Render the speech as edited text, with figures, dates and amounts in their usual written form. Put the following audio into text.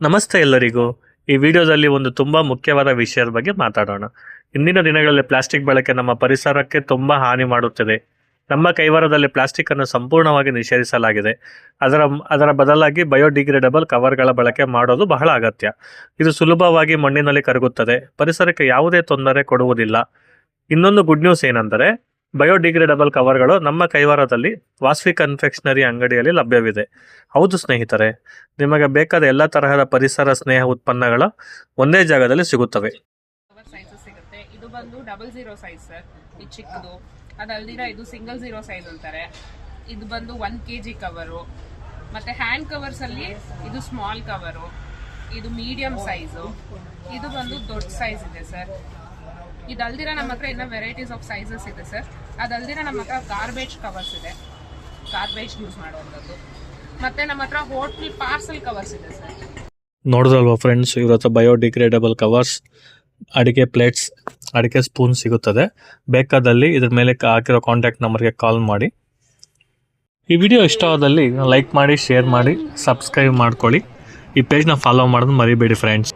ನಮಸ್ತೆ ಎಲ್ಲರಿಗೂ. ಈ ವಿಡಿಯೋದಲ್ಲಿ ಒಂದು ತುಂಬಾ ಮುಖ್ಯವಾದ ವಿಷಯದ ಬಗ್ಗೆ ಮಾತಾಡೋಣ. ಇಂದಿನ ದಿನಗಳಲ್ಲಿ ಪ್ಲಾಸ್ಟಿಕ್ ಬಳಕೆ ನಮ್ಮ ಪರಿಸರಕ್ಕೆ ತುಂಬಾ ಹಾನಿ ಮಾಡುತ್ತದೆ. ನಮ್ಮ ಕೈವಾರದಲ್ಲಿ ಪ್ಲಾಸ್ಟಿಕ್ ಅನ್ನು ಸಂಪೂರ್ಣವಾಗಿ ನಿಷೇಧಿಸಲಾಗಿದೆ. ಅದರ ಬದಲಾಗಿ ಬಯೋಡಿಗ್ರೇಡಬಲ್ ಕವರ್ಗಳ ಬಳಕೆ ಮಾಡೋದು ಬಹಳ ಅಗತ್ಯ. ಇದು ಸುಲಭವಾಗಿ ಮಣ್ಣಿನಲ್ಲಿ ಕರಗುತ್ತದೆ, ಪರಿಸರಕ್ಕೆ ಯಾವುದೇ ತೊಂದರೆ ಕೊಡುವುದಿಲ್ಲ. ಇನ್ನೊಂದು ಗುಡ್ ನ್ಯೂಸ್ ಏನೆಂದರೆ, ಬಯೋಡಿಗ್ರೇಡಬಲ್ ಕವರ್ಗಳು ನಮ್ಮ ಕೈವಾರದಲ್ಲಿ ವಾಸ್ವಿ ಕನ್ಫೆಕ್ಷನರಿ ಅಂಗಡಿಯಲ್ಲಿ ಲಭ್ಯವಿದೆ. ಹೌದು ಸ್ನೇಹಿತರೆ, ನಿಮಗೆ ಬೇಕಾದ ಎಲ್ಲ ತರಹದ ಪರಿಸರ ಸ್ನೇಹ ಉತ್ಪನ್ನಗಳ ಒಂದೇ ಜಾಗದಲ್ಲಿ ಸಿಗುತ್ತವೆ. ಸೈಜಸ್ ಸಿಗುತ್ತೆ. ಇದು ಬಂದು 00 ಸೈಜ್ ಸರ್, ಇದು ಚಿಕ್ಕದು. ಅದಲ್ದಿರ ಇದು ಸಿಂಗಲ್ 0 ಸೈಜ್ ಅಂತಾರೆ. ಇದು ಬಂದು 1 kg ಕವರು. ಮತ್ತೆ ಹ್ಯಾಂಡ್ ಕವರ್ಸ್ ಅಲ್ಲಿ ಇದು ಸ್ಮಾಲ್ ಕವರು, ಇದು ಮೀಡಿಯಂ ಸೈಜು, ಇದು ಬಂದು ದೊಡ್ಡ ಸೈಜ್ ಇದೆ ಸರ್. ಇದಲ್ದಿರ ನಮ್ಮ ಹತ್ರ ಇನ್ನ ವೆರೈಟೀಸ್ ಆಫ್ ಸೈಜಸ್ ಇದೆ ಸರ್. ಅದಲ್ದಿರ ನಮ್ಮ ಹತ್ರ ಗಾರ್ಬೇಜ್ ಕವರ್ಸ್ ಇದೆ, ಗಾರ್ಬೇಜ್ ಯೂಸ್ ಮಾಡುವಂಥದ್ದು. ಮತ್ತೆ ನಮ್ಮ ಹತ್ರ ಹೋಟೆಲ್ ಪಾರ್ಸಲ್ ಕವರ್ಸ್ ಇದೆ ಸರ್. ನೋಡಿದ್ರಲ್ವಾ ಫ್ರೆಂಡ್ಸ್, ಇವ್ರ ಹತ್ರ ಬಯೋಡಿಗ್ರೇಡಬಲ್ ಕವರ್ಸ್, ಅಡಿಗೆ ಪ್ಲೇಟ್ಸ್, ಅಡಿಗೆ ಸ್ಪೂನ್ ಸಿಗುತ್ತದೆ. ಬೇಕಾದಲ್ಲಿ ಇದ್ರ ಮೇಲೆ ಹಾಕಿರೋ ಕಾಂಟ್ಯಾಕ್ಟ್ ನಂಬರ್ಗೆ ಕಾಲ್ ಮಾಡಿ. ಈ ವಿಡಿಯೋ ಇಷ್ಟವಾದಲ್ಲಿ ಲೈಕ್ ಮಾಡಿ, ಶೇರ್ ಮಾಡಿ, ಸಬ್ಸ್ಕ್ರೈಬ್ ಮಾಡ್ಕೊಳ್ಳಿ. ಈ ಪೇಜ್ನ ಫಾಲೋ ಮಾಡೋದು ಮರಿಬೇಡಿ ಫ್ರೆಂಡ್ಸ್.